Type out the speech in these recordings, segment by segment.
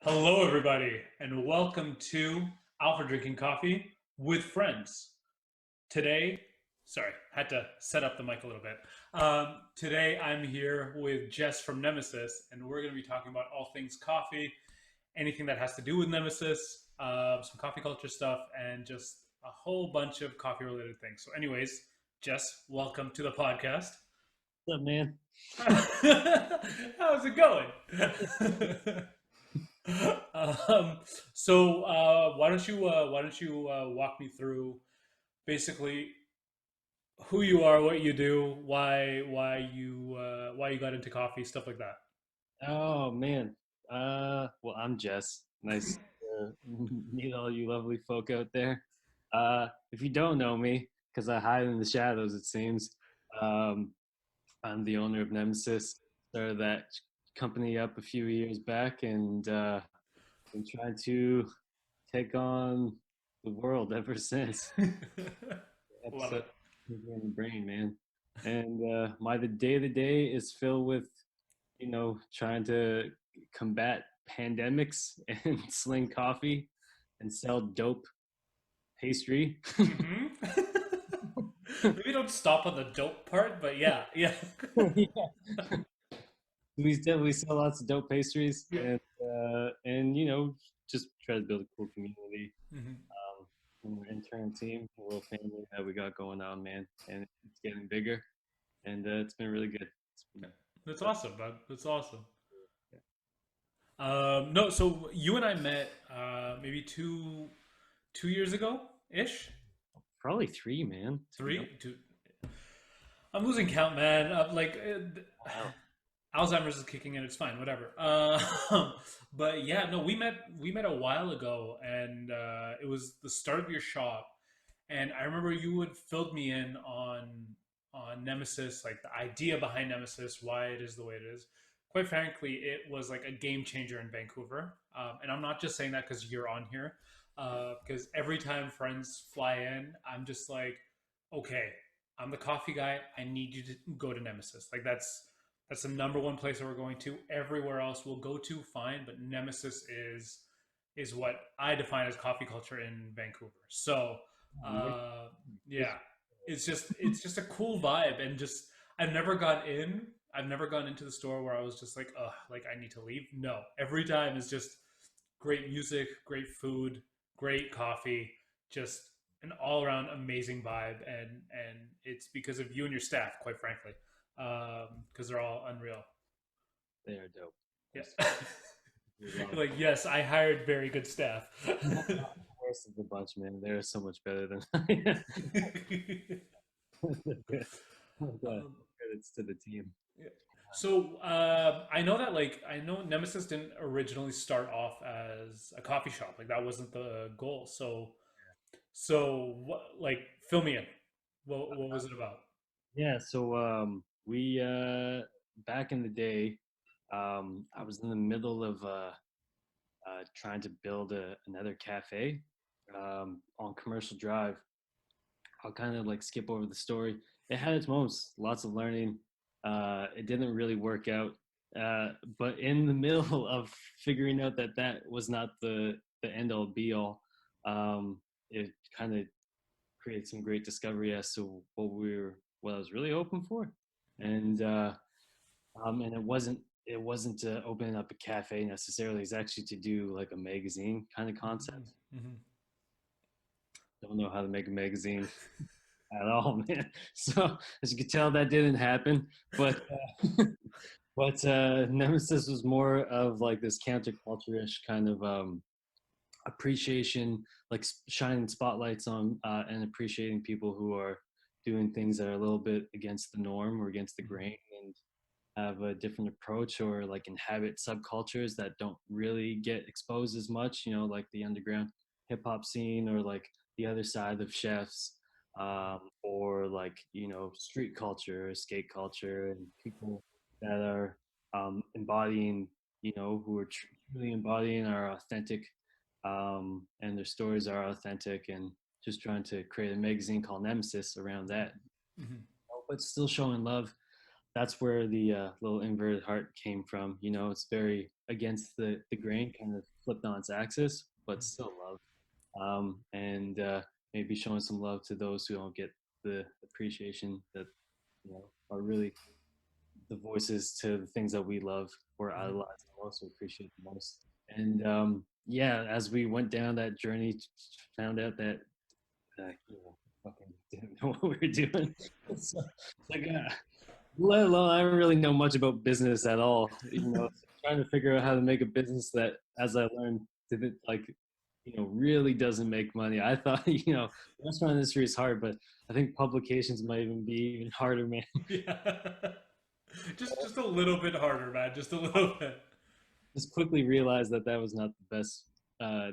Hello, everybody, and welcome to Alfred Drinking Coffee with Friends. Today, sorry, had to set up the mic a little bit. Today, I'm here with Jess from Nemesis, and we're going to be talking about all things coffee, anything that has to do with Nemesis, some coffee culture stuff, and just a whole bunch of coffee related things. So, anyways, Jess, welcome to the podcast. What's up, man? How's it going? um, why don't you walk me through basically who you are, what you do, why you got into coffee, stuff like that. Oh man. Well, I'm Jess. Nice to meet all you lovely folk out there. If you don't know me, because I hide in the shadows, it seems, um, I'm the owner of Nemesis. Started that company up a few years back, and been trying to take on the world ever since. Love Episode it. in the brain, man. And my the day to day is filled with trying to combat pandemics and sling coffee and sell dope pastry. Hmm. Maybe don't stop on the dope part, but yeah, yeah, Yeah. We sell lots of dope pastries yeah. and just try to build a cool community. Hmm. And our intern team, a little family that we got going on, man, and it's getting bigger, and it's been really good. It's been, That's uh, awesome, bud. That's awesome. yeah. No, so you and I met maybe two years ago ish. Probably three, man. To be honest. Three, two. I'm losing count, man. Wow. Alzheimer's is kicking in. It's fine, whatever. But yeah, no, we met a while ago, and it was the start of your shop. And I remember you had filled me in on Nemesis, like the idea behind Nemesis, why it is the way it is. Quite frankly, it was like a game changer in Vancouver. And I'm not just saying that because you're on here. Because every time friends fly in, I'm just like, okay, I'm the coffee guy. I need you to go to Nemesis. Like that's the number one place that we're going to. Everywhere else we'll go to, fine, but Nemesis is what I define as coffee culture in Vancouver. So Yeah, uh, yeah, it's just a cool vibe, and just I've never gone in. I've never gone into the store where I was just like, ugh, like I need to leave. No, every time is just great music, great food, great coffee, just an all around amazing vibe, and it's because of you and your staff, quite frankly, because they're all unreal. they are dope. Yeah, There's a lot of like yes, I hired very good staff. worst of the bunch, man. They're so much better than I am. um, Credits to the team. yeah. So I know that I know Nemesis didn't originally start off as a coffee shop. Like that wasn't the goal. So what? Like fill me in. What was it about? Yeah, so we back in the day, I was in the middle of trying to build another cafe on Commercial Drive. I'll kind of like skip over the story. It had its moments, lots of learning. It didn't really work out, but in the middle of figuring out that that was not the end all be all, it kind of created some great discovery as to what I was really hoping for, and and it wasn't to open up a cafe necessarily. It's actually to do like a magazine kind of concept. Mm-hmm. Don't know how to make a magazine at all, man. So as you can tell, that didn't happen. But Nemesis was more of like this counterculture-ish kind of appreciation, like shining spotlights on and appreciating people who are doing things that are a little bit against the norm or against the Hmm. grain and have a different approach or like inhabit subcultures that don't really get exposed as much, like the underground hip hop scene or like the other side of chefs, or like, street culture, skate culture, and people that are embodying, who are truly embodying our authentic, and their stories are authentic, and just trying to create a magazine called Nemesis around that, Hmm. but still showing love, that's where the little inverted heart came from. You know, it's very against the grain, kind of flipped on its axis, but still love. And maybe showing some love to those who don't get the appreciation that are really the voices to the things that we love or idolize and also appreciate the most. And yeah, as we went down that journey, found out that fucking didn't know what we were doing. So, it's like, let alone I don't really know much about business at all. So trying to figure out how to make a business that, as I learned, didn't like, really doesn't make money. I thought, the restaurant industry is hard, but I think publications might even be even harder, man. Yeah. Just a little bit harder, man. Just a little bit. Just quickly realized that that was not the best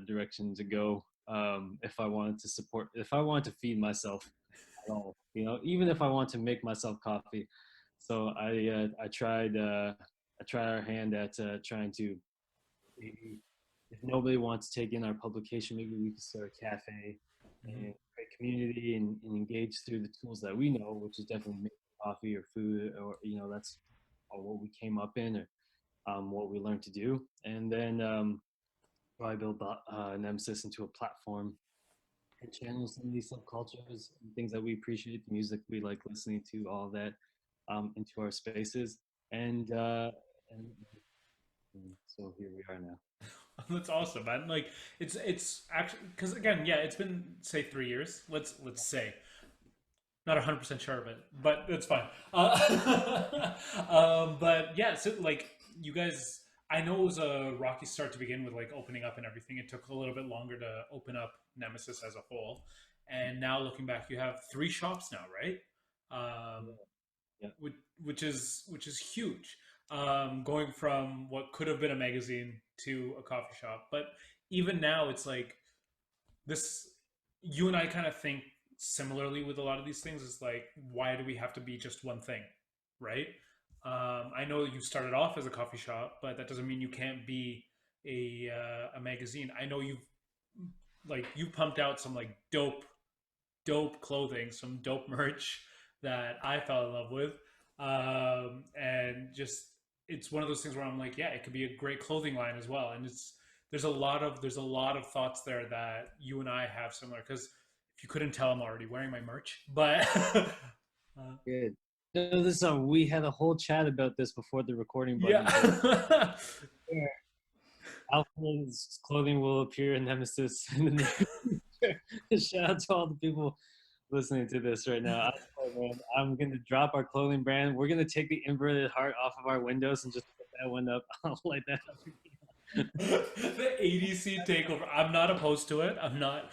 direction to go if I wanted to support, if I wanted to feed myself at all. Even if I want to make myself coffee. So I tried our hand at trying to maybe if nobody wants to take in our publication, maybe we could start a cafe Mhm. and create community and engage through the tools that we know, which is definitely making coffee or food, or that's what we came up in, or what we learned to do, and then probably build Nemesis into a platform and channel some of these subcultures and things that we appreciate, the music we like listening to, all of that into our spaces, and, uh, and so here we are now. That's awesome, man. Like it's actually because again, yeah, it's been say 3 years. Let's say not 100% sure of it, but it's fine. But yeah, so like you guys, I know it was a rocky start to begin with, like opening up and everything. It took a little bit longer to open up Nemesis as a whole, and now looking back, you have three shops now, right? Um, Yeah, which, which is huge. Going from what could have been a magazine to a coffee shop, but even now, it's like this. You and I kind of think similarly with a lot of these things. Is like, why do we have to be just one thing, right? I know you started off as a coffee shop, but that doesn't mean you can't be a magazine. I know you pumped out some like dope clothing, some dope merch that I fell in love with. And just it's one of those things where I'm like, yeah, it could be a great clothing line as well. And it's there's a lot of thoughts there that you and I have similar. Because if you couldn't tell, I'm already wearing my merch. But good. No, this we had a whole chat about this before the recording button hit. yeah, Yeah. Alfred's clothing will appear in Nemesis in the near future. Shout out to all the people listening to this right now. I swear, man, I'm gonna drop our clothing brand. We're gonna take the inverted heart off of our windows and just put that one up. I'll light that up. the ADC takeover. I'm not opposed to it. I'm not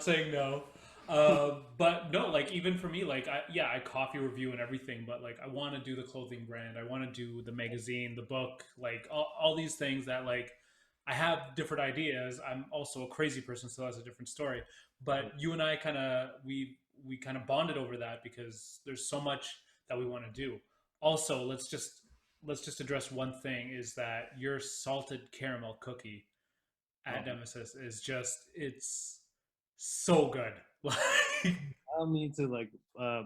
saying no. But no, like even for me, like I coffee review and everything, but like I want to do the clothing brand. I want to do the magazine, the book, like all these things that like I have different ideas. I'm also a crazy person, so that's a different story. But you and I kind of we kind of bonded over that because there's so much that we want to do. Also, let's just address one thing: is that your salted caramel cookie at Oh, Nemesis is just it's so good. Like I don't mean to like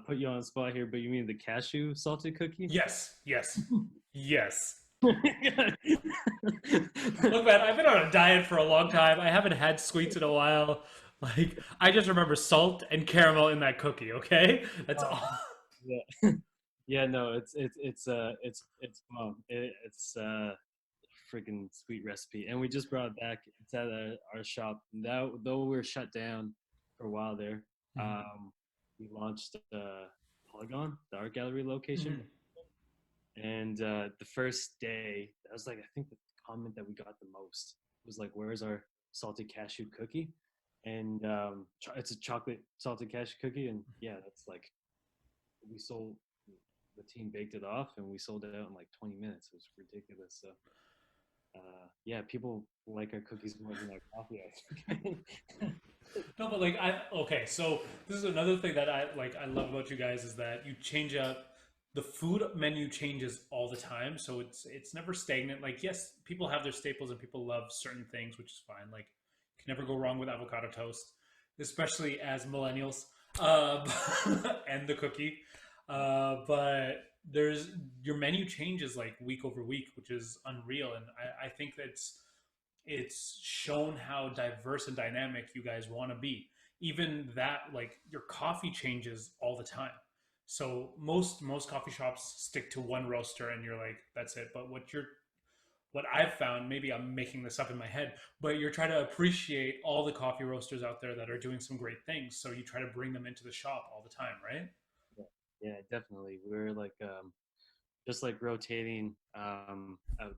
put you on the spot here, but you mean the cashew salted cookie? yes, yes, yes. Yeah. Look, man, I've been on a diet for a long time. I haven't had sweets in a while. Like I just remember salt and caramel in that cookie. Okay, that's all. Yeah, no, it's bomb. It's freaking sweet recipe, and we just brought it back. It's at our shop. Now, though we were shut down for a while there, Mhm. we launched Polygon, the art gallery location, Mhm. and the first day, that was like I think the comment that we got the most was like, "Where's our salted cashew cookie?" And it's a chocolate salted cashew cookie, and yeah, that's like we sold the team baked it off and we sold it out in like 20 minutes. It was ridiculous. So yeah, people like our cookies more than our coffee, I think. No, but like I okay, so this is another thing that I love about you guys is that you change up the food menu changes all the time, so it's never stagnant. Like yes, people have their staples and people love certain things, which is fine. Like you can never go wrong with avocado toast, especially as millennials. Uh, and the cookie. But there's your menu changes like week over week, which is unreal, and I think it's shown how diverse and dynamic you guys want to be. Even that, like your coffee changes all the time. So most coffee shops stick to one roaster, and you're like, that's it. But what I've found, maybe I'm making this up in my head, but you're trying to appreciate all the coffee roasters out there that are doing some great things. So you try to bring them into the shop all the time, right? Yeah, yeah, definitely. We're like just like rotating out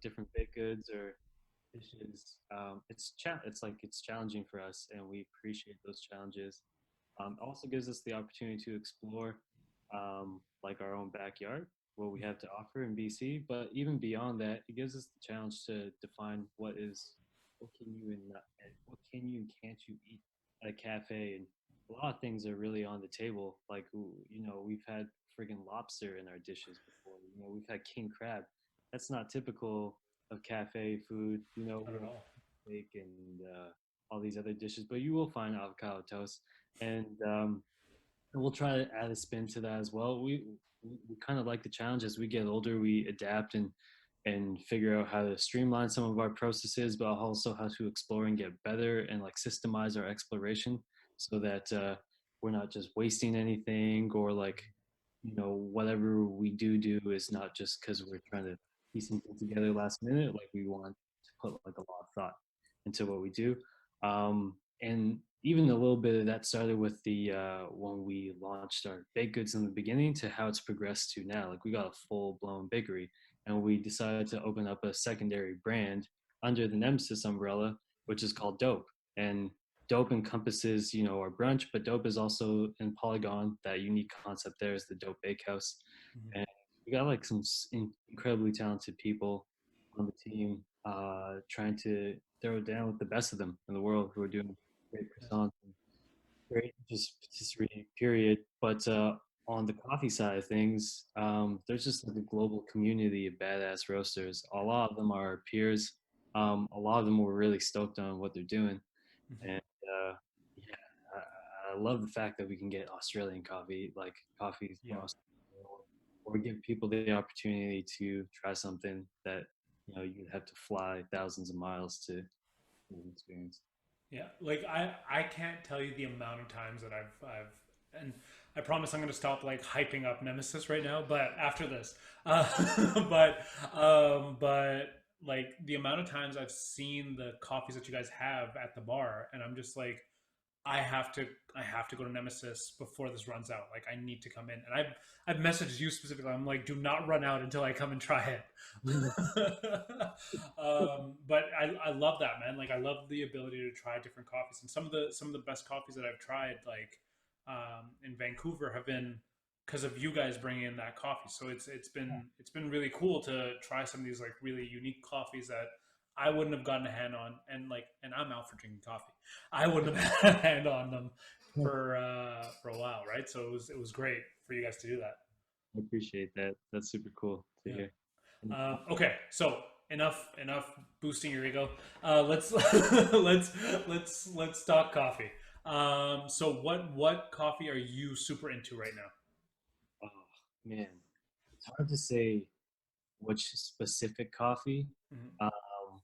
different baked goods or dishes. It's like it's challenging for us, and we appreciate those challenges. Also gives us the opportunity to explore like our own backyard, what we have to offer in BC. But even beyond that, it gives us the challenge to define what can you and what can you and can't you eat at a cafe. And a lot of things are really on the table. Like we've had friggin' lobster in our dishes before. We've had king crab. That's not typical of cafe food. Not We at have all. steak and all these other dishes, but you will find avocado toast, and we'll try to add a spin to that as well. We kind of like the challenge. As we get older, we adapt and figure out how to streamline some of our processes, but also how to explore and get better and like systemize our exploration so that we're not just wasting anything, or like whatever we do is not just because we're trying to piece something together last minute. Like we want to put like a lot of thought into what we do. And even a little bit of that started with the when we launched our baked goods in the beginning to how it's progressed to now. Like we got a full blown bakery, and we decided to open up a secondary brand under the Nemesis umbrella, which is called Dope. And Dope encompasses our brunch, but Dope is also in Polygon. That unique concept there is the Dope Bakehouse, Mm-hmm. and we got like some incredibly talented people on the team trying to throw it down with the best of them in the world who are doing great Yeah. croissants and great just patisserie period. But on the coffee side of things, there's just like a global community of badass roasters. A lot of them are our peers. A lot of them were really stoked on what they're doing, Mm-hmm. and yeah, I love the fact that we can get Australian coffee, like coffee from Yeah. Australia, or give people the opportunity to try something that you'd have to fly thousands of miles to experience. Yeah, like I can't tell you the amount of times that I've and I promise I'm going to stop like hyping up Nemesis right now, but after this, uh, but like the amount of times I've seen the coffees that you guys have at the bar, and I'm just like, I have to I have to go to Nemesis before this runs out. Like I need to come in, and I've messaged you specifically. I'm like, do not run out until I come and try it. But I love that, man. Like I love the ability to try different coffees, and some of the best coffees that I've tried, like in Vancouver, have been because of you guys bringing in that coffee. So it's been really cool to try some of these like really unique coffees that I wouldn't have gotten a hand on, and I'm out for drinking coffee. I wouldn't have had a hand on them for a while, right? So it was great for you guys to do that. I appreciate that. That's super cool to Yeah. hear. Okay, so enough boosting your ego. Let's let's talk coffee. So what coffee are you super into right now? Oh man, it's hard to say which specific coffee. Mhm. Um,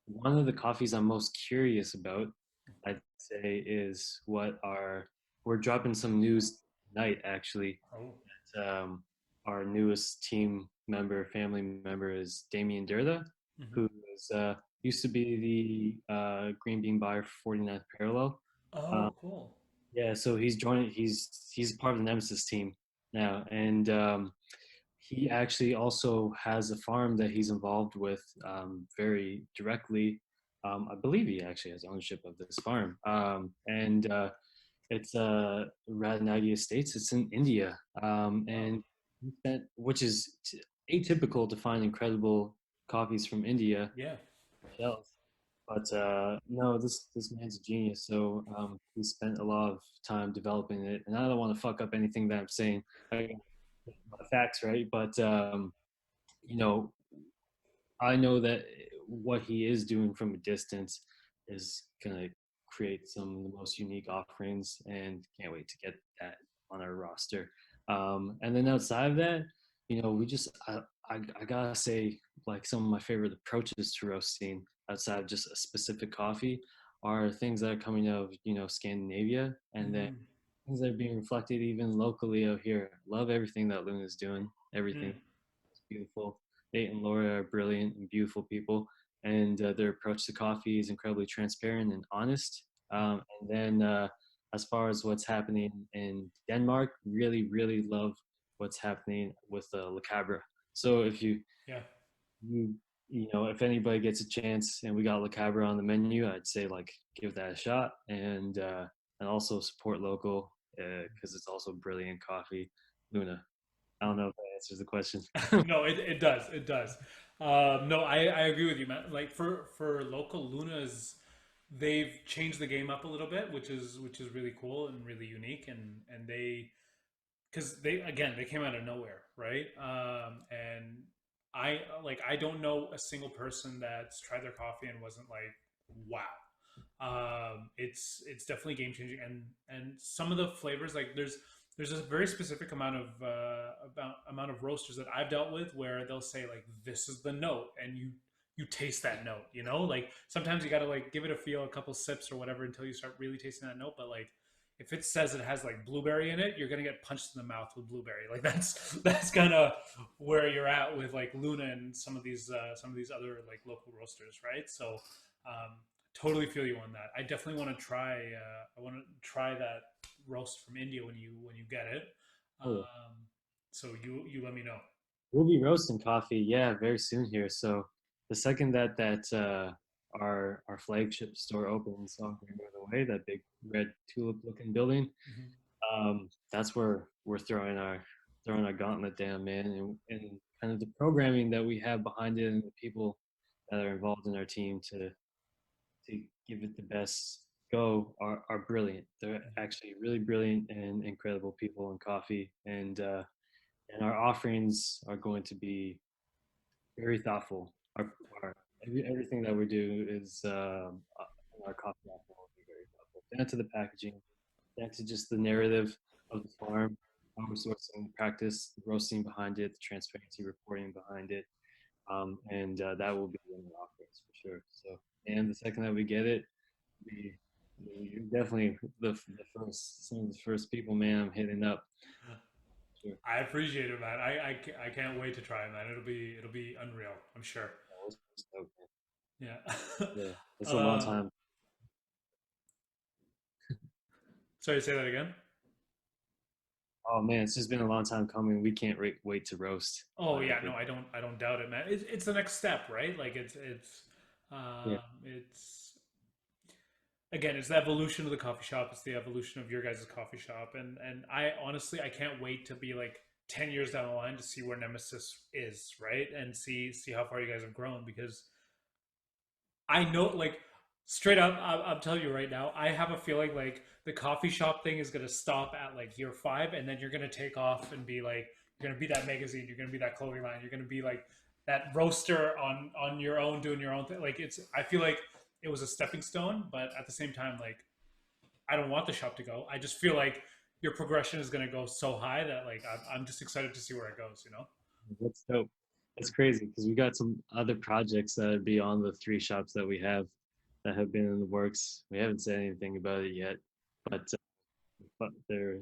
one of the coffees I'm most curious about, I'd say, is what we're dropping some news tonight actually. Oh. um, our newest team member, family member, is Damien Durda, Mhm. who is used to be the green bean buyer for 49th Parallel. Um, Oh, cool. yeah, so he's joining. He's part of the Nemesis team now, and he actually also has a farm that he's involved with very directly. I believe he actually has ownership of this farm, and it's Radnagi Estates. It's in India, Wow. and which is atypical to find incredible coffees from India Yeah. shelves. But no, this man's a genius. So he spent a lot of time developing it, and I don't want to fuck up anything that I'm saying. I got my facts right, but you know, I know that what he is doing from a distance is gonna create some of the most unique offerings, and can't wait to get that on our roster. And then outside of that, we just I gotta say, like, some of my favorite approaches to roasting outside of just a specific coffee are things that are coming out of Scandinavia, and then Mm-hmm. things that are being reflected even locally out here. Love everything that Luna's doing. Everything Mm. is beautiful. Nate and Laura are brilliant and beautiful people, and their approach to coffee is incredibly transparent and honest. And then as far as what's happening in Denmark, really, really love what's happening with Le Cabre. So if Yeah. you if anybody gets a chance and we got Le Cabre on the menu, I'd say like give that a shot, and also support local because it's also brilliant coffee. Luna. I don't know if that answers the question. No, it does. It does. No, I agree with you, man. Like for local Lunas, they've changed the game up a little bit, which is really cool and really unique, and they because they again they came out of nowhere, right? And I don't know a single person that's tried their coffee and wasn't like, wow. It's definitely game changing, and some of the flavors like there's a very specific amount of roasters that I've dealt with where they'll say like this is the note, and you taste that note, like sometimes you got to like give it a feel, a couple sips or whatever until you start really tasting that note, but like if it says it has like blueberry in it, you're gonna get punched in the mouth with blueberry. Like that's kind of where you're at with like Luna and some of these other like local roasters, right? So totally feel you on that. I definitely want to try. I want to try that roast from India when you get it. Oh, So you let me know. we'll be roasting coffee, yeah, very soon here. So the second that our flagship store opens on the way, that big red tulip looking building, Hmm. that's where we're throwing our gauntlet down, man, and kind of the programming that we have behind it and the people that are involved in our team to give it the best go are brilliant. They're actually really brilliant and incredible people in coffee, and our offerings are going to be very thoughtful. Our everything that we do is our coffee offering will be very thoughtful, down to the packaging, down to just the narrative of the farm, how we're sourcing the practice, the roasting behind it, the transparency reporting behind it, and that will be in our offerings for sure. So, and the second that we get it, we you're definitely the first some of the first people, man. I'm hitting up. Sure. I appreciate it, man. I can't wait to try it, man. It'll be unreal. I'm sure. Yeah. Yeah, it's a long uh, time. sorry, say that again. Oh man, it's just been a long time coming. We can't wait to roast. Oh yeah, no, Like, I don't doubt it, man. It's the next step, right? Like yeah, it's again, it's the evolution of the coffee shop. It's the evolution of your guys' coffee shop, and I honestly I can't wait to be like 10 years down the line to see where Nemesis is, right? And see how far you guys have grown because I know, like, straight up, I'm telling you right now, I have a feeling like the coffee shop thing is going to stop at like year five, and then you're going to take off and be like, you're going to be that magazine, you're going to be that clothing line, you're going to be like that roaster on your own, doing your own thing. Like, I feel like it was a stepping stone, but at the same time, like, I don't want the shop to go. I just feel like your progression is going to go so high that like I'm just excited to see where it goes. You know? that's dope. That's crazy because we got some other projects that are beyond the three shops that we have that have been in the works. We haven't said anything about it yet, but but they're.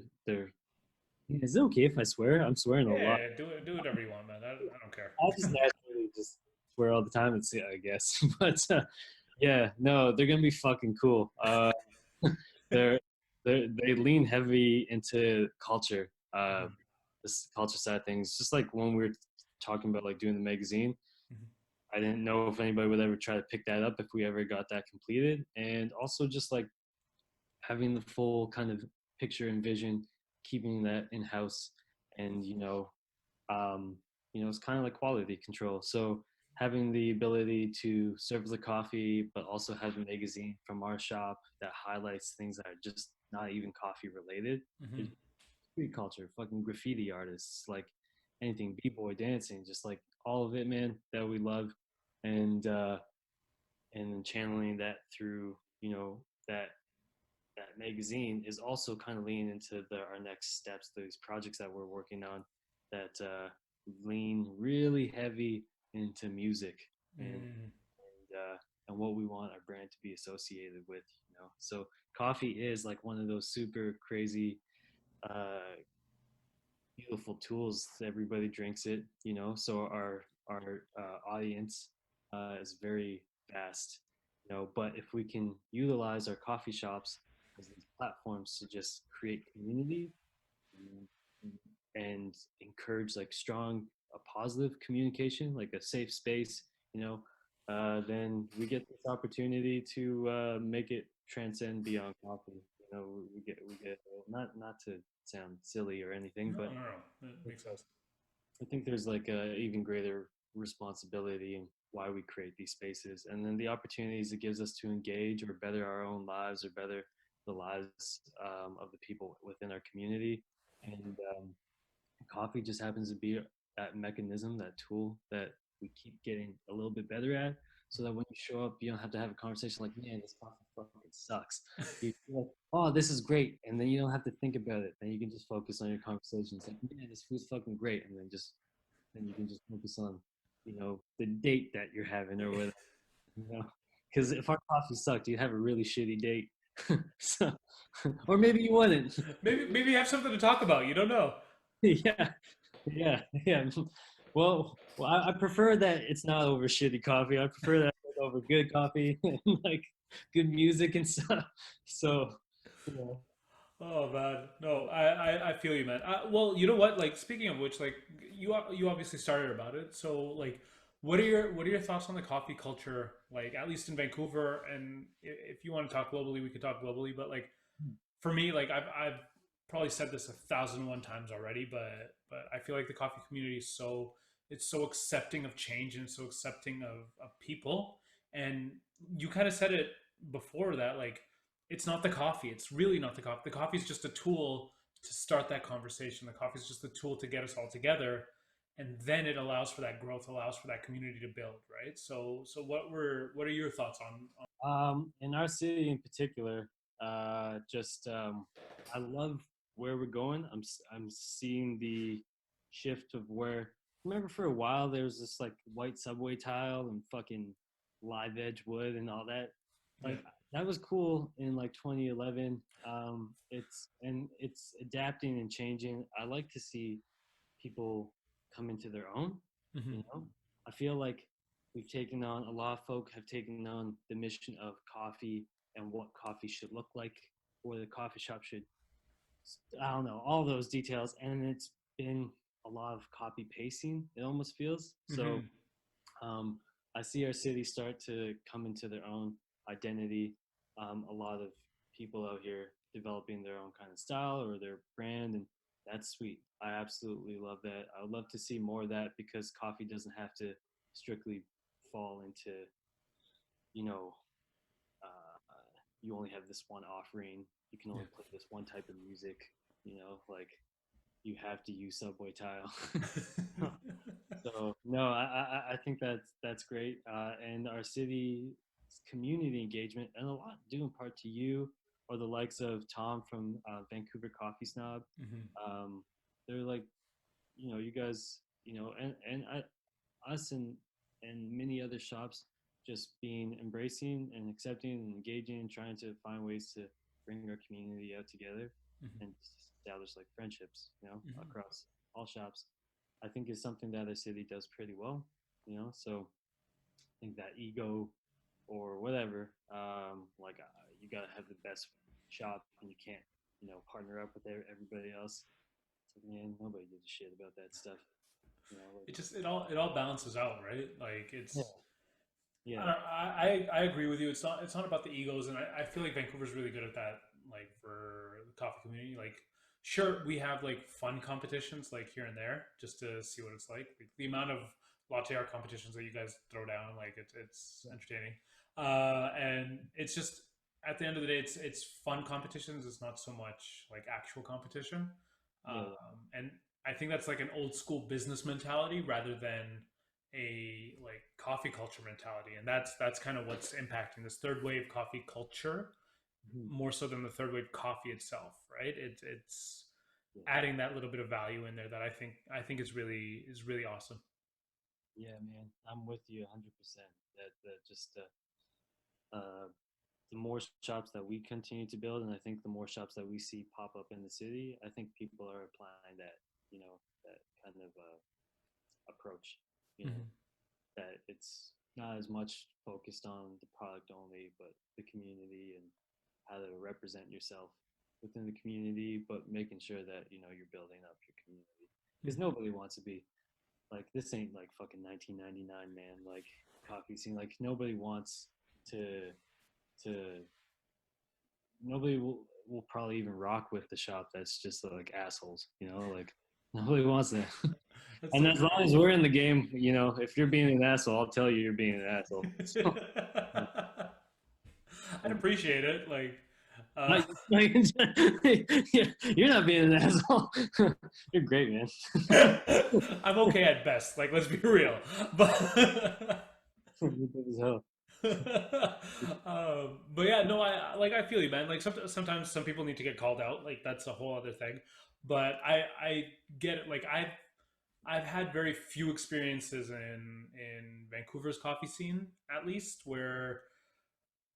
Is it okay if I swear? I'm swearing a lot. Yeah, do whatever you want, man. I don't care. I just naturally just swear all the time. It's yeah, I guess, but yeah, no, they're gonna be fucking cool. They're they lean heavy into culture, Mhm, this culture side of things. Just like when we were talking about like doing the magazine, mhm, I didn't know if anybody would ever try to pick that up if we ever got that completed, and also just like having the full kind of picture and vision, keeping that in house, and um, it's kind of like quality control. So having the ability to serve the coffee, but also have a magazine from our shop that highlights things that are just not even coffee related. mhm. It's street culture, fucking graffiti artists, like anything, b-boy dancing, just like all of it, man, that we love, and and channeling that through, that that magazine is also kind of leaning into our next steps, these projects that we're working on that lean really heavy into music and Mm, and what we want our brand to be associated with. So coffee is like one of those super crazy uh, beautiful tools. Everybody drinks it, so our audience is very vast, but if we can utilize our coffee shops as these platforms to just create community and encourage like strong positive communication, like a safe space, then we get this opportunity to make it transcend beyond coffee. We get not to sound silly or anything, no, but no, no. That it's makes like, sense. I think there's like a even greater responsibility in why we create these spaces, and then the opportunities it gives us to engage or better our own lives or better the lives of the people within our community. And coffee just happens to be that mechanism, that tool that we keep getting a little bit better at, so that when you show up, you don't have to have a conversation like, man, this coffee fucking sucks. You're like, oh, this is great. And then you don't have to think about it. Then you can just focus on your conversations. Like, man, this food's fucking great. And then you can just focus on, the date that you're having or whatever, you know. Because if our coffee sucked, you'd have a really shitty date. So, or maybe you wouldn't. Maybe you have something to talk about. You don't know. Yeah, yeah. Well, I prefer that it's not over shitty coffee. I prefer that it's over good coffee and like good music and stuff. So, yeah, Oh man, no, I feel you, man. Well, you know what? Like speaking of which, like you obviously started about it. So like, what are your thoughts on the coffee culture? Like at least in Vancouver, and if you want to talk globally, we could talk globally. But like for me, like I've probably said this 1,001 times already, but I feel like the coffee community is so accepting of change and so accepting of people. And you kind of said it before that, like it's not the coffee. It's really not the coffee. The coffee is just a tool to start that conversation. The coffee is just a tool to get us all together, and then it allows for that growth, allows for that community to build, right? So what are your thoughts on? in our city in particular, just I love where we're going. I'm seeing the shift of where. Remember, for a while there was this like white subway tile and fucking live edge wood and all that. Yeah. Like that was cool in like 2011. It's adapting and changing. I like to see people come into their own. Hmm. You know, I feel like we've taken on a lot of folk have taken on the mission of coffee and what coffee should look like, or the coffee shop should. I don't know all those details, and it's been a lot of copy pasting. It almost feels so. Hmm. um, I see our city start to come into their own identity. A lot of people out here developing their own kind of style or their brand, and that's sweet. I absolutely love that. I would love to see more of that because coffee doesn't have to strictly fall into, you know, you only have this one offering. You can Yeah. only play this one type of music. Like you have to use Subway Tile. So no, I think that's great, and our city community engagement, and a lot due in part to you or the likes of Tom from Vancouver Coffee Snob. Hmm. Um, they're like, you guys, us and many other shops just being embracing and accepting and engaging and trying to find ways to bring our community out together and establish like friendships, Hmm. across all shops. I think is something that a city does pretty well, So I think that ego or whatever, like you gotta have the best shop and you can't, partner up with everybody else. It's like, man, nobody gives a shit about that stuff, like, It all balances out, right? Like yeah, it's yeah, I agree with you. It's not about the egos, and I feel like Vancouver's really good at that. Like for the coffee community, like sure we have like fun competitions like here and there just to see what it's like the amount of latte art competitions that you guys throw down, like it's entertaining, and it's just at the end of the day it's fun competitions. It's not so much like actual competition, yeah, yeah. and I think that's like an old school business mentality rather than a like coffee culture mentality, and that's kind of what's impacting this third wave coffee culture Mhm. more so than the third wave coffee itself, right? It's yeah, adding that little bit of value in there that I think is really awesome. yeah, man. I'm with you 100%. That just uh, the more shops that we continue to build, and I think the more shops that we see pop up in the city, I think people are applying that, that kind of approach. You know, Hmm. that it's not as much focused on the product only, but the community and how to represent yourself within the community, but making sure that you're building up your community because Hmm. nobody wants to be like this. Ain't like fucking 1999, man. Like coffee scene, like nobody wants to to nobody will probably even rock with the shop that's just like assholes, like nobody wants that. That's And so as long true. as we're in the game, if you're being an asshole, I'll tell you you're being an asshole. So, I'd appreciate it. Like, uh, like, yeah, you're not being an asshole. You're great, man. I'm okay at best. Like, let's be real. But You're good as hell. but yeah, no, I feel you, man. Like sometimes some people need to get called out. Like that's a whole other thing. But I get it. Like I've had very few experiences in Vancouver's coffee scene, at least, where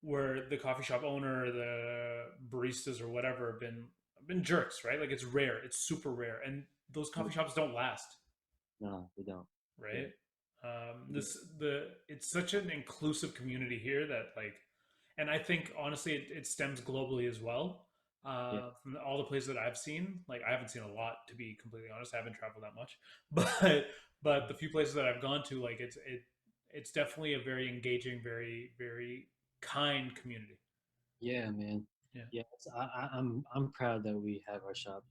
the coffee shop owner, the baristas or whatever have been jerks, right? Like it's rare. It's super rare, and those Yeah. coffee shops don't last, No, they don't. Yeah. right? It's such an inclusive community here that like, and I think honestly it stems globally as well. Yeah. From all the places that I've seen, like I haven't seen a lot to be completely honest. I haven't traveled that much, but the few places that I've gone to, like it's definitely a very engaging, very very kind community. Yeah, man. Yeah. Yeah, I'm proud that we have our shop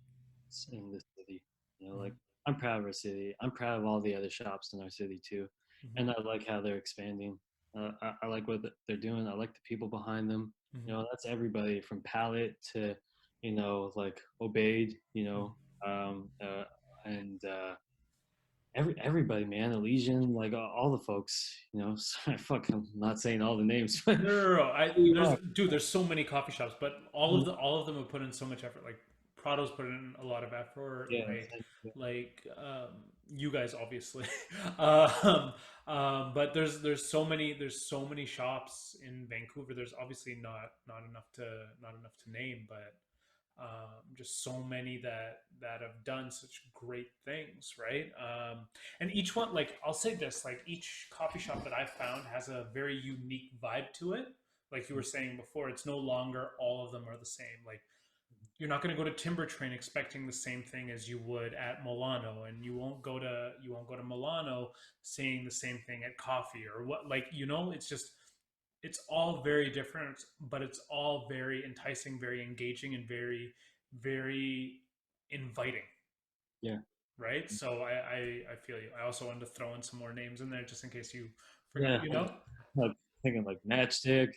in the city. Like Hmm. I'm proud of our city. I'm proud of all the other shops in our city too, Hmm. and I like how they're expanding. I like what they're doing. I like the people behind them. Hmm. That's everybody from Palette to, like Obeyed. Uh, and everybody, man. Elysian, like all the folks. Sorry, fuck, I'm not saying all the names, but No, no, no. you There's are. dude. There's so many coffee shops, but all of them have put in so much effort. Like Prado's put in a lot of effort. Yeah, Like you guys obviously. um, but there's so many shops in Vancouver. There's obviously not enough to name, but just so many that have done such great things, right? And each one, like I'll say this, like each coffee shop that I've found has a very unique vibe to it. Like you were saying before, it's no longer all of them are the same. Like you're not going to go to Timber Train expecting the same thing as you would at Milano, and you won't go to Milano saying the same thing at Coffee or what. Like it's all very different, but it's all very enticing, very engaging, and very, very inviting, yeah, right? So I feel you. I also wanted to throw in some more names in there just in case you yeah. forgot, you know? Like thinking like Matchstick,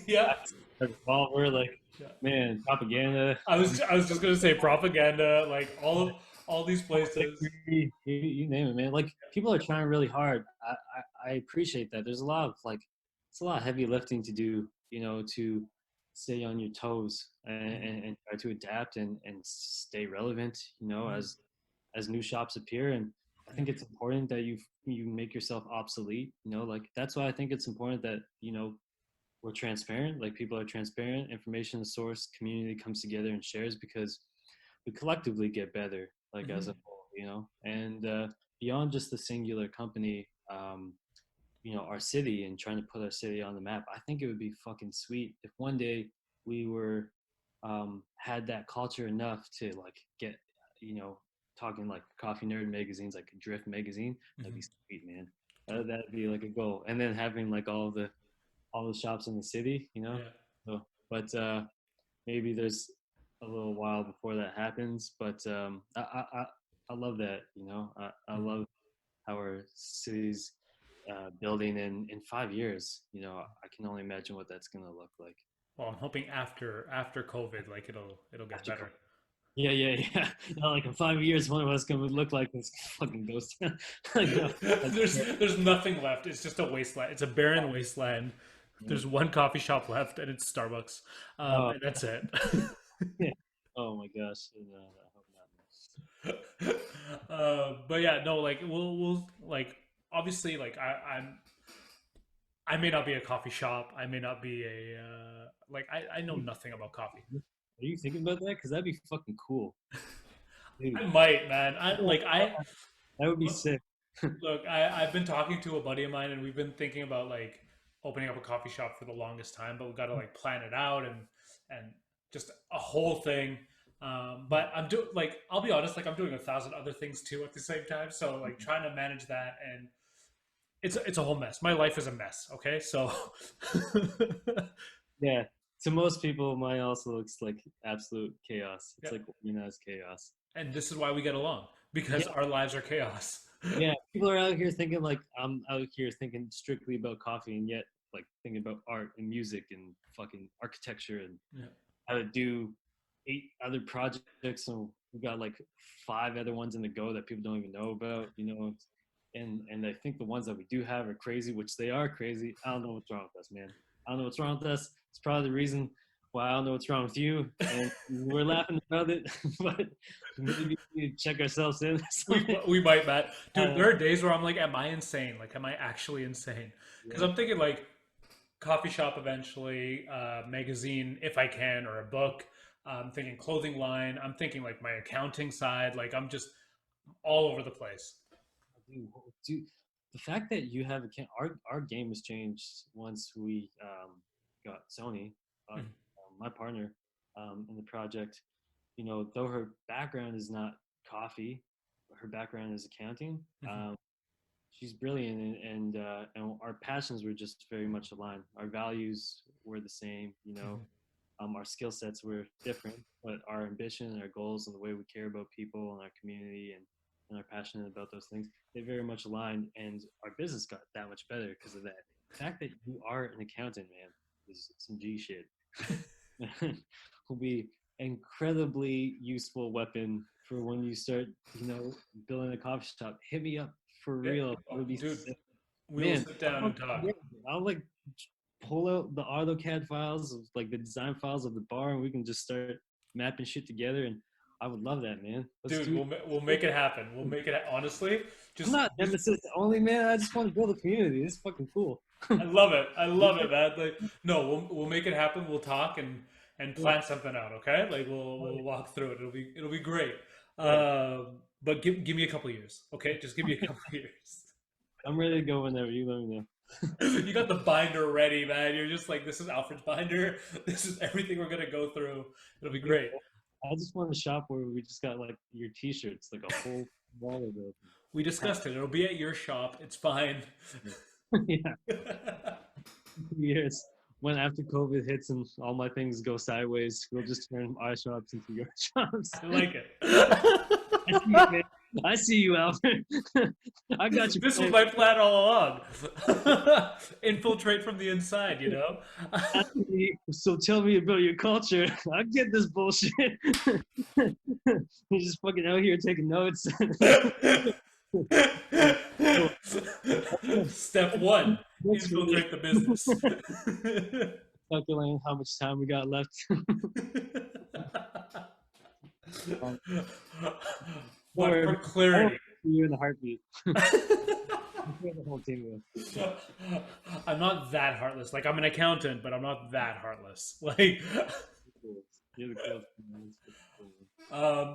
Yeah. Revolver, like Yeah. man, propaganda. I was just gonna say propaganda, like all these places. You name it, man. Like people are trying really hard. I appreciate that. There's a lot of like, it's a lot of heavy lifting to do, to stay on your toes Mhm. and try to adapt and stay relevant, Mhm. as new shops appear. And I Yeah. think it's important that you make yourself obsolete. Like that's why I think it's important that we're transparent. Like people are transparent. Information is source. Community comes together and shares because we collectively get better. Like as a Mhm. whole, and beyond just the singular company. Our city and trying to put our city on the map. I think it would be fucking sweet if one day we were had that culture enough to like get you know talking like coffee nerd magazines like Drift magazine. That'd be Mhm. sweet, man. That'd be like a goal. And then having like all the shops in the city. Yeah. So, but maybe there's a little while before that happens. But I love that. I Mhm. love how our city's building in 5 years. I can only imagine what that's gonna look like Well, I'm hoping after COVID, like it'll get after. better. Yeah, yeah, yeah. Like in 5 years, one of us gonna look like this fucking ghost. Like, there's nothing left. It's just a wasteland. It's a barren wasteland. yeah. There's one coffee shop left, and it's Starbucks, Oh, and that's it. yeah. Oh my gosh. No, I hope not. But yeah, no, like we'll like obviously like I may not be a coffee shop. I may not be a like I know nothing about coffee. Are you thinking about that? Because that'd be fucking cool, dude. I might, man. I Yeah, like I that would be sick. look. I've been talking to a buddy of mine, and we've been thinking about like opening up a coffee shop for the longest time. But we've got to like plan it out and just a whole thing. But I'm doing like I'll be honest, like I'm doing a thousand other things too at the same time. So like trying to manage that and it's a whole mess. My life is a mess. Okay, so Yeah. To most people, mine also looks like absolute chaos. yeah, It's like organized chaos. and this is why we get along Yeah, because our lives are chaos. yeah. People are out here thinking like I'm out here thinking strictly about coffee, and yet like thinking about art and music and fucking architecture and Yeah. how to do 8 other projects. So we've got like 5 other ones in the go that people don't even know about. And I think the ones that we do have are crazy, which they are crazy. I don't know what's wrong with us, man. I don't know what's wrong with us. It's probably the reason why I don't know what's wrong with you, and we're laughing about it. But maybe we need to check ourselves in or something. We might, Matt. Dude, Uh, there are days where I'm like, am I insane? Like, am I actually insane? Because yeah, I'm thinking like coffee shop eventually, magazine if I can, or a book. I'm thinking clothing line. I'm thinking like my accounting side. Like I'm just all over the place. dude, dude, the fact that you have our game has changed once we got Sony, my partner, in the project. Though her background is not coffee, her background is accounting. Mhm, She's brilliant, and our passions were just very much aligned. Our values were the same. mhm, Our skill sets were different, but our ambition and our goals and the way we care about people and our community and are passionate about those things, they very much aligned. And our business got that much better because of that. The fact that you are an accountant, man, is some G shit. Will be incredibly useful weapon for when you start, building a coffee shop. Hit me up for yeah. real. That Oh, would be dude, sick. we will Man, sit down and talk. I'll like pull out the AutoCAD files of like the design files of the bar, and we can just start mapping shit together. And I would love that, man. Let's Dude, do we'll make it. it happen. We'll make it honestly. I'm Just not Nemesis only, man. I just want to build a community. It's fucking cool. I love it. I love it, man. Like, no, we'll make it happen. We'll talk and Yeah, plan something out. Okay, like we'll walk through it. It'll be great. yeah. But give me a couple years. Okay, just give me a couple years. I'm ready to go whenever you let me know. You got the binder ready, man. You're just like, this is Alfred's binder. This is everything we're gonna go through. It'll be Dude, great. I just want a shop where we just got like your T-shirts, like a whole wall of those. We discussed it. It'll be at your shop. It's fine. Yeah, years. When after COVID hits and all my things go sideways, we'll just turn our shops into your shops. I like it. I see you, man. I see you, Alfred. I got you. This was my plan all along. Infiltrate from the inside, you know? So tell me about your culture. I get this bullshit. You're just fucking out here taking notes. Step one, infiltrate the business. Calculating how much time we got left. Um, But or for I will clarity, see you in a heartbeat. The whole team will. I'm not that heartless. Like I'm an accountant, but I'm not that heartless. Like, You're the coolest.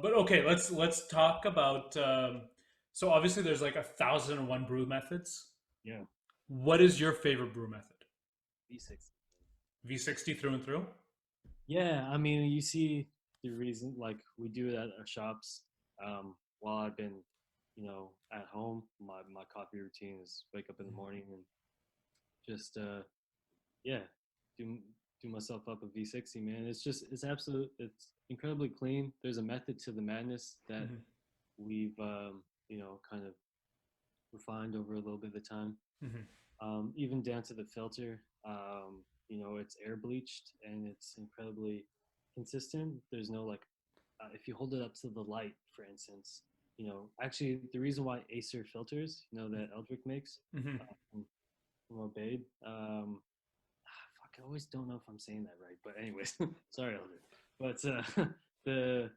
but okay, let's talk about. So obviously, there's like 1,001 brew methods. Yeah, What is your favorite brew method? V6. V60 through and through. Yeah, I mean, you see the reason, like we do it at our shops. While I've been, at home, my coffee routine is wake up in the morning and just, yeah, do do myself up a V60, man. It's incredibly clean. There's a method to the madness that Hmm. we've, kind of refined over a little bit of time. Hmm. Even down to the filter. It's air bleached and it's incredibly consistent. There's no like, if you hold it up to the light, for instance, actually the reason why Acer filters, that Eldrick makes, Hmm. from Obeyed. Fuck, I always don't know if I'm saying that right, but anyways, sorry, Eldrick. But the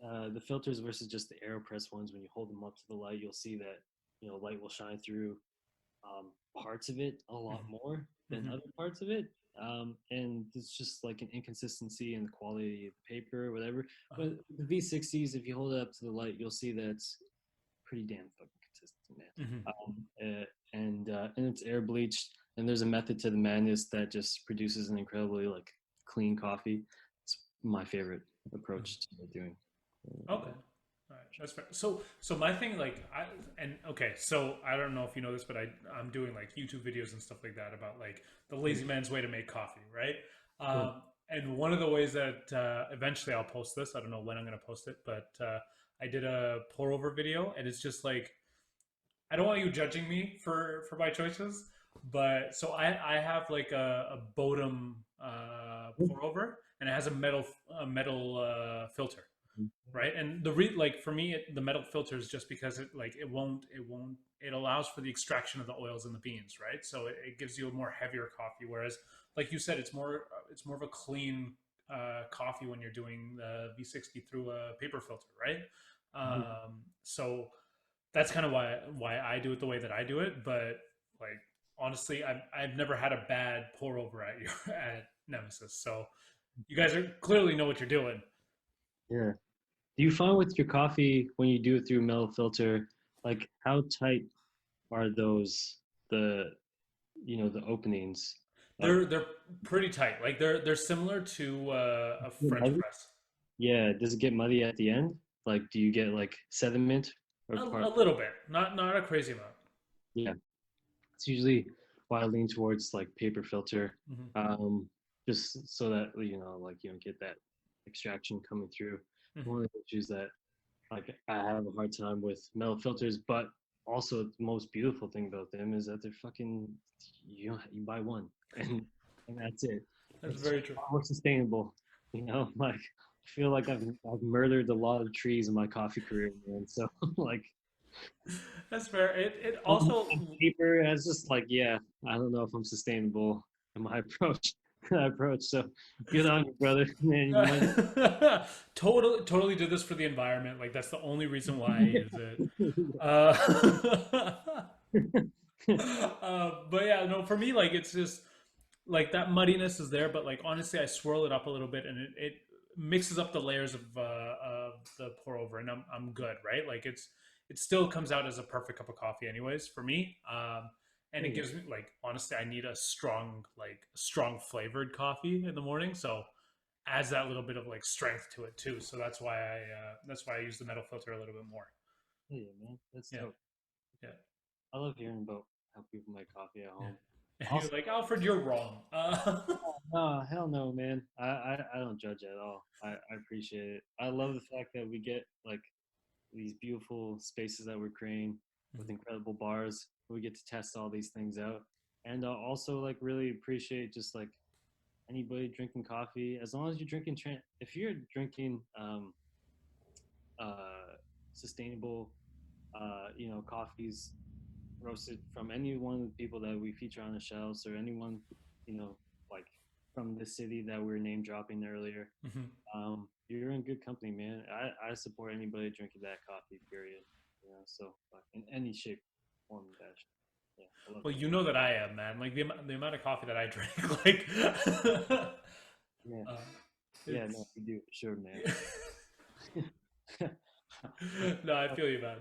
the filters versus just the AeroPress ones. When you hold them up to the light, you'll see that light will shine through parts of it a lot more than Hmm. other parts of it. And it's just like an inconsistency in the quality of the paper or whatever. Uh-huh. But the V60s, if you hold it up to the light, you'll see that it's pretty damn fucking consistent, man. Hmm. And it's air bleached, and there's a method to the madness that just produces an incredibly like clean coffee. It's my favorite approach to doing. Okay. All right, that's fair. So my thing, like, okay, so I don't know if you know this, but I'm doing like YouTube videos and stuff like that about like the lazy man's way to make coffee, right? And one of the ways that eventually I'll post this, I don't know when I'm going to post it, but I did a pour over video, and it's just like I don't want you judging me for my choices, but so I have like a Bodum pour over, and it has a metal filter, right? And like for me the metal filter is just because it allows for the extraction of the oils in the beans, right? So it gives you a more heavier coffee, whereas like you said it's more of a clean coffee when you're doing the V60 through a paper filter, right? So that's kind of why I do it the way that I do it. But like honestly, I've never had a bad pour over at your at Nemesis. So you guys are clearly know what you're doing. Yeah. Do you find with your coffee when you do it through a metal filter, like how tight are the the openings? Like They're pretty tight. Like they're similar to a French muddy? press. Yeah, does it get muddy at the end? Like do you get like sediment or A part? little bit, not a crazy amount. Yeah, it's usually why I lean towards like paper filter, Hmm. um, just so that like you don't get that extraction coming through. Hmm. One of the issues that like I have a hard time with metal filters, but also the most beautiful thing about them is that they're fucking you buy one and that's it. That's It's very true. far more sustainable, like I feel like I've murdered a lot of trees in my coffee career, man. So like That's fair. It on also paper, it's just like yeah, I don't know if I'm sustainable in my approach. approach. So good on you, brother. Man, you might. totally did this for the environment. Like that's the only reason why I use it. Uh, but yeah, no, for me, like it's just like that muddiness is there, but like honestly, I swirl it up a little bit, and it mixes up the layers of the pour over, and I'm good, right? Like it still comes out as a perfect cup of coffee, anyways, for me. And it Yeah, gives me like honestly, I need a strong flavored coffee in the morning, so adds that little bit of like strength to it too. So that's why I use the metal filter a little bit more. yeah, man, that's Yeah, dope. yeah. I love hearing about how people make coffee at Yeah. home. And you're Also, like, Alfred, you're wrong. no, hell no, man. I don't judge at all. I appreciate it. I love the fact that we get like these beautiful spaces that we're creating with incredible bars. We get to test all these things out, and also like really appreciate just like anybody drinking coffee. As long as you're drinking, if you're drinking uh, sustainable, coffees roasted from any one of the people that we feature on the shelves or anyone, you know, like from the city that we were name dropping earlier. You're in good company, man. I support anybody drinking that coffee, period. So like, in any shape, form, and fashion. Yeah, I love Well, it. you know that I am, man. Like the amount of coffee that I drink, like, Yeah, uh, yeah, it's. no, you do for sure, man. No, I feel you, man.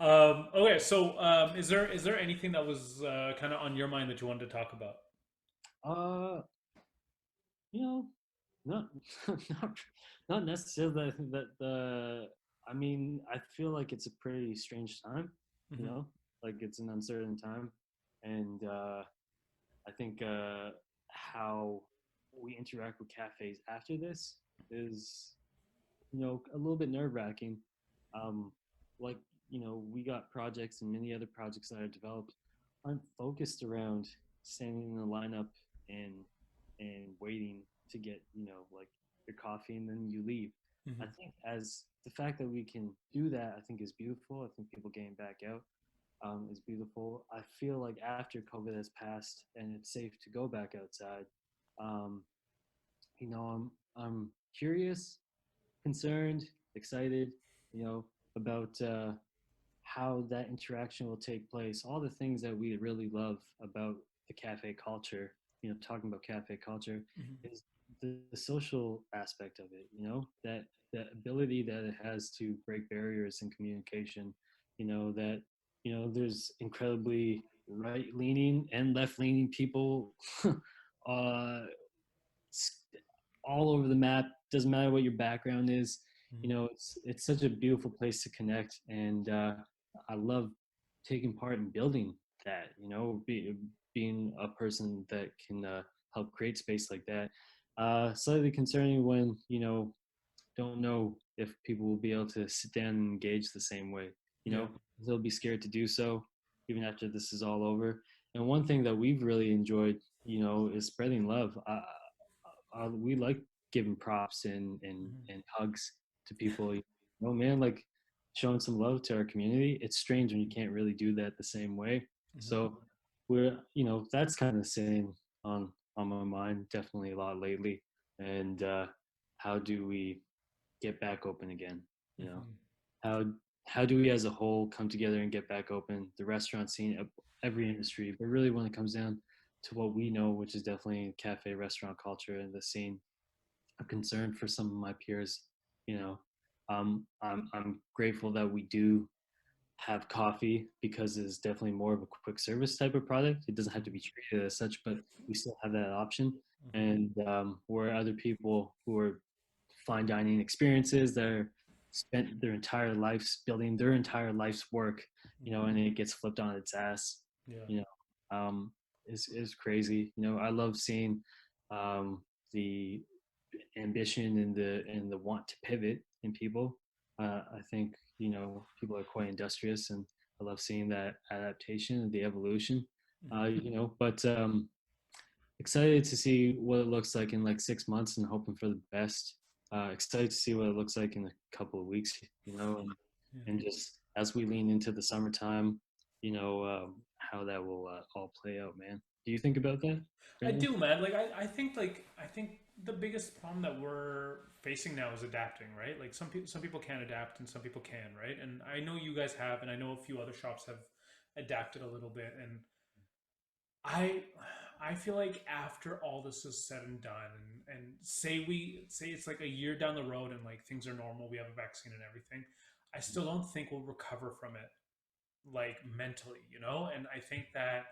Okay, so is there anything that was kind of on your mind that you wanted to talk about? uh, you know, not not not necessarily that the. I mean, I feel like it's a pretty strange time. You Hmm. know, like it's an uncertain time, and I think how we interact with cafes after this is a little bit nerve wracking. Um, like we got projects and many other projects that are developed aren't focused around standing in the lineup and waiting to get like your coffee and then you leave. I Hmm. think as the fact that we can do that, I think is beautiful. I think people getting back out is beautiful. I feel like after COVID has passed and it's safe to go back outside, um, I'm curious, concerned. excited, you know, about how that interaction will take place. All the things that we really love about the cafe culture, you know, talking about cafe culture, Mhm. is the social aspect of it. You know, that the ability that it has to break barriers in communication. You know that there's incredibly right leaning and left leaning people uh, all over the map. Doesn't matter what your background is. You Mhm. know, it's such a beautiful place to connect, and I love taking part in building that. You know, being a person that can help create space like that. Slightly concerning when don't know if people will be able to sit down and engage the same way. You Yeah. know, they'll be scared to do so even after this is all over. And one thing that we've really enjoyed, is spreading love. We like giving props Mhm. and hugs to people. Man, like showing some love to our community. It's strange when you can't really do that the same way. Mhm. So that's kind of the same on my mind definitely a lot lately. And how do we get back open again? You know, Mhm. how how do we as a whole come together and get back open? The restaurant scene, every industry, but really when it comes down to what we know, which is definitely cafe restaurant culture and the scene, I'm concerned for some of my peers. You know, I'm grateful that we do have coffee because it's definitely more of a quick service type of product. It doesn't have to be treated as such, but we still have that option. Mhm. And where other people who are fine dining experiences that are spent their entire lives building their entire life's work, Mhm. and it gets flipped on its ass, Yeah. you know, is crazy. I love seeing the ambition and the want to pivot in people. I think people are quite industrious, and I love seeing that adaptation and the evolution. Mhm. But excited to see what it looks like in like 6 months, and hoping for the best. Excited to see what it looks like in a couple of weeks, Yeah. and just as we lean into the summertime, how that will all play out, man. Do you think about that I currently? do, man. I think the biggest problem that we're facing now is adapting, right? Like some people can't adapt and some people can, right? And I know you guys have, and I know a few other shops have adapted a little bit. And I I feel like after all this is said and done, and say it's like a year down the road and like things are normal, we have a vaccine and everything, I still don't think we'll recover from it like mentally, you know? And I think that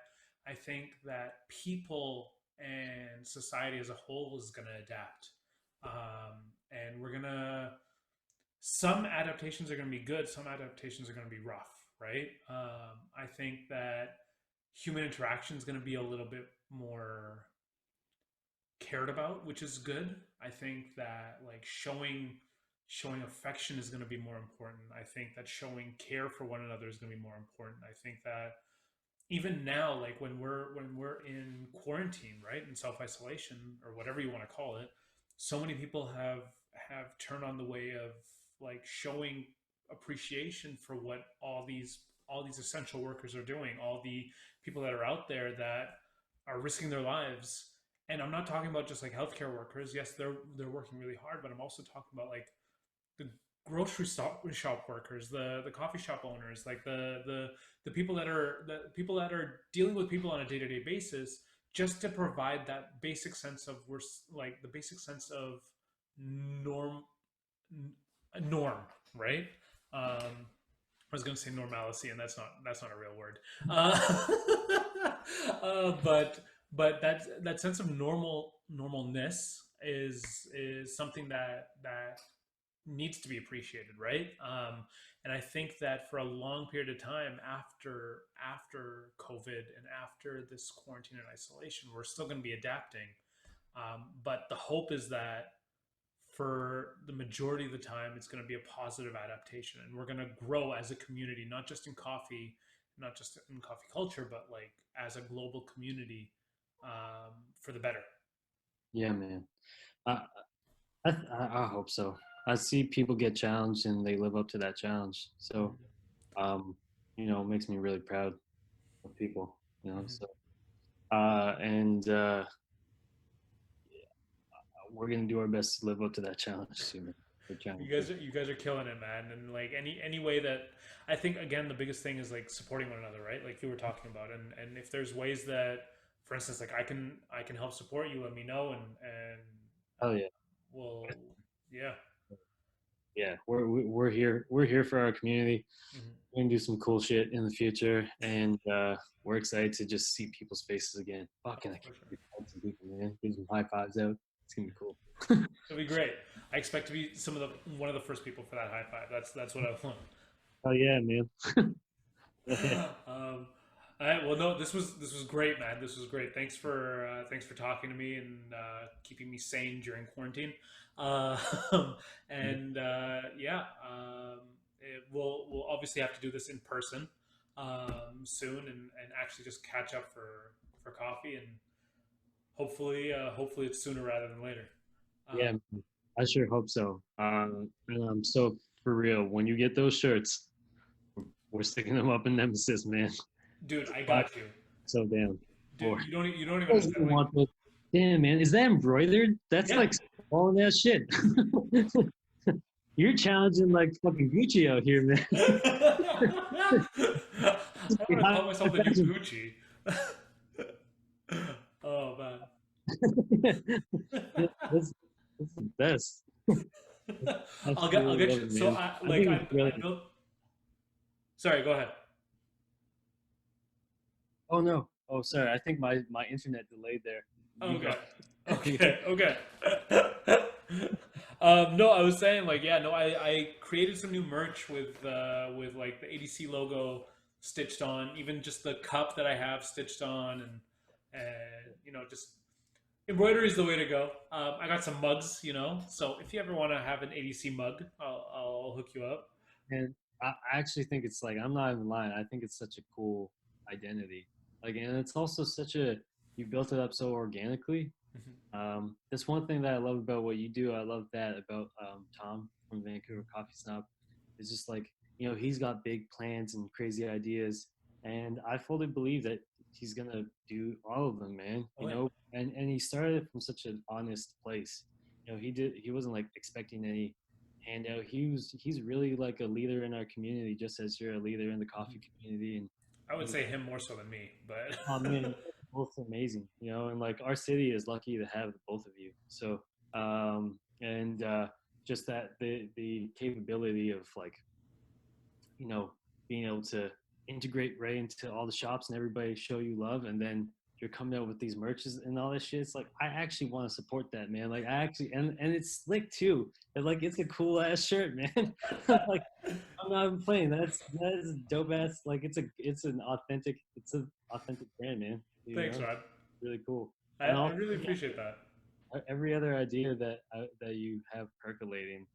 people and society as a whole is going to adapt. And we're going to, some adaptations are going to be good, some adaptations are going to be rough, right? I think that human interaction is going to be a little bit more cared about, which is good. I think that like showing affection is going to be more important. I think that showing care for one another is going to be more important. I think that even now, like when we're in quarantine, right, in self isolation or whatever you want to call it, so many people have turned on the way of like showing appreciation for what all these essential workers are doing, all the people that are out there that are risking their lives. And I'm not talking about just like healthcare workers. Yes, they're working really hard, but I'm also talking about like the shop workers, the coffee shop owners, like the people that are dealing with people on a day to day basis, just to provide that basic sense of like the basic sense of norm, a norm, right? I was going to say normalcy, and that's not a real word. But that sense of normalness is something that needs to be appreciated, right? And I think that for a long period of time after COVID and after this quarantine and isolation, we're still going to be adapting. But the hope is that for the majority of the time, it's going to be a positive adaptation, and we're going to grow as a community, not just in coffee, not just in coffee culture, but like as a global community, for the better. Yeah, man. I, I hope so. I see people get challenged and they live up to that challenge. So, Mm-hmm. um, it makes me really proud of people. Mm-hmm. So, and we're gonna do our best to live up to that challenge soon. we're trying to. You guys are killing it, man. And like any way that I think again the biggest thing is like supporting one another, right? Like you were talking about, and if there's ways that, for instance, like I can help support you, let me know, and Oh yeah, we'll yeah. yeah. We're here. We're here for our community. Mhm. We're gonna do some cool shit in the future, and we're excited to just see people's faces again. Fucking, Oh, I can't for sure. wait to hug some people, man. Give some high fives out. It's gonna be cool. It'll be great. I expect to be one of the first people for that high five. That's what I want. Oh yeah, man. Yeah, um, all right. Well, no, this was great, man. This was great. Thanks for talking to me and keeping me sane during quarantine. Uh, and yeah, we'll obviously have to do this in person soon and actually just catch up for coffee and hopefully it's sooner rather than later. yeah, Um, man. I sure hope so. And so for real, when you get those shirts, we're sticking them up in Nemesis, man. dude, I But got you. so damn. Dude, Boy, you don't even those understand. who Like, want those. Damn, man, is that embroidered? That's yeah. like all that shit. You're challenging like fucking Gucci out here, man. I want to call High myself the new fashion. Gucci. Oh man. That's the best. I'll Absolutely get love you. it, So man. I I like think it's I brilliant. built. Sorry, go ahead. Oh no. Oh, sorry. I think my internet delayed there. You go. Okay. Okay. Okay. No, I was saying like yeah, no, I created some new merch with like the ADC logo stitched on, even just the cup that I have stitched on, and just embroidery is the way to go. I got some mugs, so if you ever want to have an ADC mug, I'll hook you up. And I actually think it's like I'm not even lying. I think it's such a cool identity. Like, and it's also such a you built it up so organically. That's one thing that I love about what you do. I love that about Tom from Vancouver Coffee Snob. It's just like he's got big plans and crazy ideas, and I fully believe that he's gonna do all of them, man. Oh yeah, And he started from such an honest place. He wasn't like expecting any handout. He's really like a leader in our community, just as you're a leader in the coffee community, and I would he say him more so than me, but Oh man, both amazing, and like our city is lucky to have both of you. So, and just that the capability of like you know, being able to integrate right into all the shops and everybody show you love, and then you're coming out with these merches and all this shit. It's like I actually want to support that, man. Like I actually, and it's slick too. And like it's a cool ass shirt, man. Like I'm not even playing. That is a dope ass. Like it's an authentic brand, man. thanks, Rod. Really cool. I, And I also, really yeah, appreciate that. every other idea that you have percolating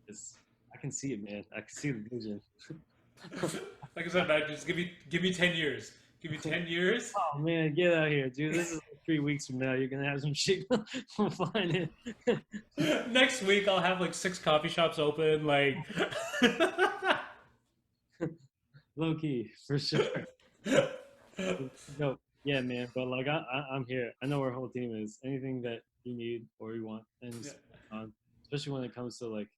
is I can see it, man. I can see the vision. Like I said, man, just give me 10 years. Give me 10 years. Oh man, get out here, dude. This is like 3 weeks from now. You're gonna have some shit flying in. Next week, I'll have like 6 coffee shops open. Like, Low key, for sure. No, yeah, man. But like I'm here. I know our whole team is. Anything that you need or you want, and yeah, on, especially when it comes to like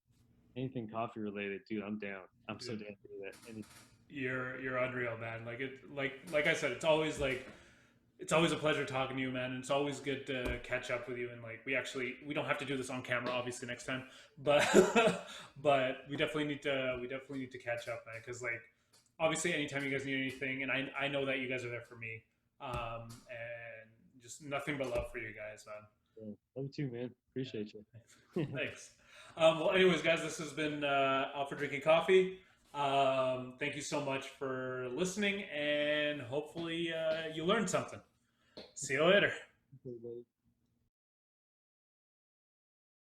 anything coffee related, dude. I'm down. I'm so dude, down to do that. Anything. you're unreal, man. Like I said, it's always a pleasure talking to you, man. And it's always good to catch up with you. And like we don't have to do this on camera, obviously next time, but but we definitely need to catch up, man. Because like obviously, anytime you guys need anything, and I know that you guys are there for me, and just nothing but love for you guys, man. Yeah, love you too, man. Appreciate you. Thanks. Well, anyways, guys, this has been Alfred drinking coffee. Thank you so much for listening, and hopefully you learned something. See you later. Okay, buddy.